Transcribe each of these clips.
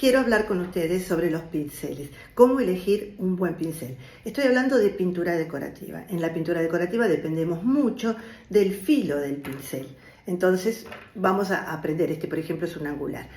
quiero hablar con ustedes sobre los pinceles, cómo elegir un buen pincel. Estoy hablando de pintura decorativa. En la pintura decorativa dependemos mucho del filo del pincel. Entonces vamos a aprender, este por ejemplo es un angular.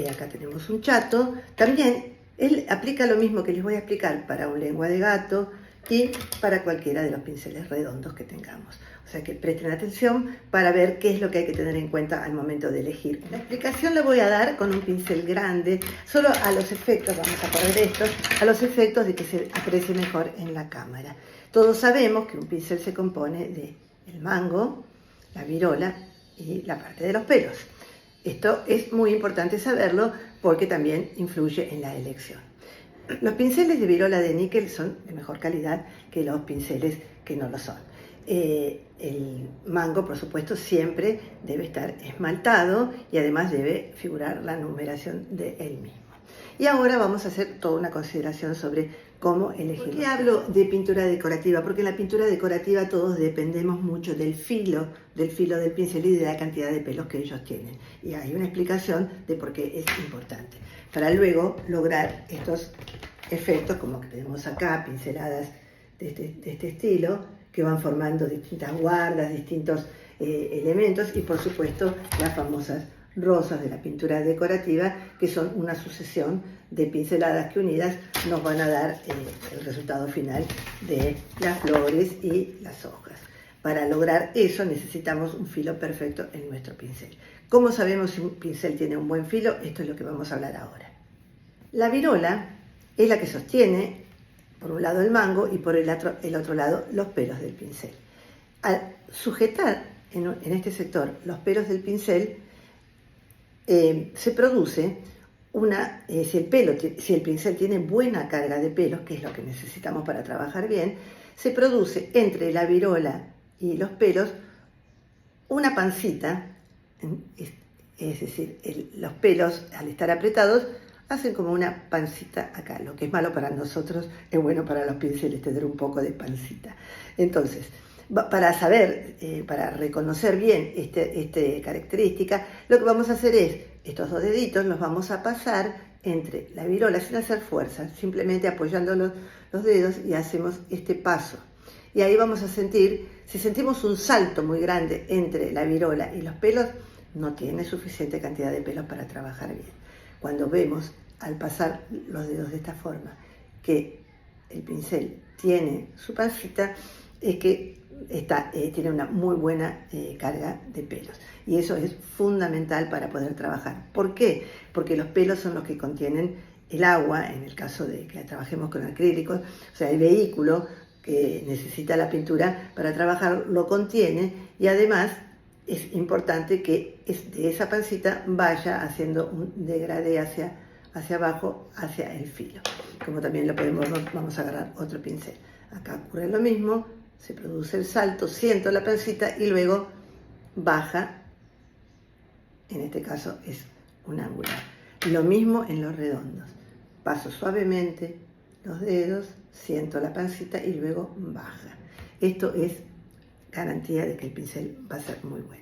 Acá tenemos un chato. También él aplica lo mismo que les voy a explicar para un lengua de gato y para cualquiera de los pinceles redondos que tengamos. O sea que presten atención para ver qué es lo que hay que tener en cuenta al momento de elegir. La explicación la voy a dar con un pincel grande, solo a los efectos, vamos a poner estos, a los efectos de que se aprecie mejor en la cámara. Todos sabemos que un pincel se compone de el mango, la virola y la parte de los pelos. Esto es muy importante saberlo porque también influye en la elección. Los pinceles de virola de níquel son de mejor calidad que los pinceles que no lo son. El mango, por supuesto, siempre debe estar esmaltado y además debe figurar la numeración de él mismo. Y ahora vamos a hacer toda una consideración sobre cómo elegir. ¿Por qué hablo de pintura decorativa? Porque en la pintura decorativa todos dependemos mucho del filo del pincel y de la cantidad de pelos que ellos tienen. Y hay una explicación de por qué es importante. Para luego lograr estos efectos, como que tenemos acá, pinceladas de este estilo, que van formando distintas guardas, distintos elementos y por supuesto las famosas rosas de la pintura decorativa, que son una sucesión de pinceladas que unidas nos van a dar el resultado final de las flores y las hojas. Para lograr eso necesitamos un filo perfecto en nuestro pincel. ¿Cómo sabemos si un pincel tiene un buen filo? Esto es lo que vamos a hablar ahora. La virola es la que sostiene por un lado el mango y por el otro lado los pelos del pincel. Al sujetar en este sector los pelos del pincel, se produce si el pincel tiene buena carga de pelos, que es lo que necesitamos para trabajar bien, se produce entre la virola y los pelos una pancita, es decir, los pelos al estar apretados hacen como una pancita acá. Lo que es malo para nosotros es bueno para los pinceles tener un poco de pancita. Entonces, para saber, para reconocer bien esta característica, lo que vamos a hacer es, estos dos deditos los vamos a pasar entre la virola sin hacer fuerza, simplemente apoyando los dedos y hacemos este paso. Y ahí vamos a sentir, si sentimos un salto muy grande entre la virola y los pelos, no tiene suficiente cantidad de pelos para trabajar bien. Cuando vemos al pasar los dedos de esta forma que el pincel tiene su pancita, es que tiene una muy buena carga de pelos. Y eso es fundamental para poder trabajar. ¿Por qué? Porque los pelos son los que contienen el agua, en el caso de que trabajemos con acrílicos, o sea, el vehículo que necesita la pintura para trabajar lo contiene y además es importante que de esa pancita vaya haciendo un degradé hacia abajo, hacia el filo. Como también vamos a agarrar otro pincel. Acá ocurre lo mismo, se produce el salto, siento la pancita y luego baja, en este caso es un angular. Lo mismo en los redondos. Paso suavemente los dedos, siento la pancita y luego baja. Esto es garantía de que el pincel va a ser muy bueno.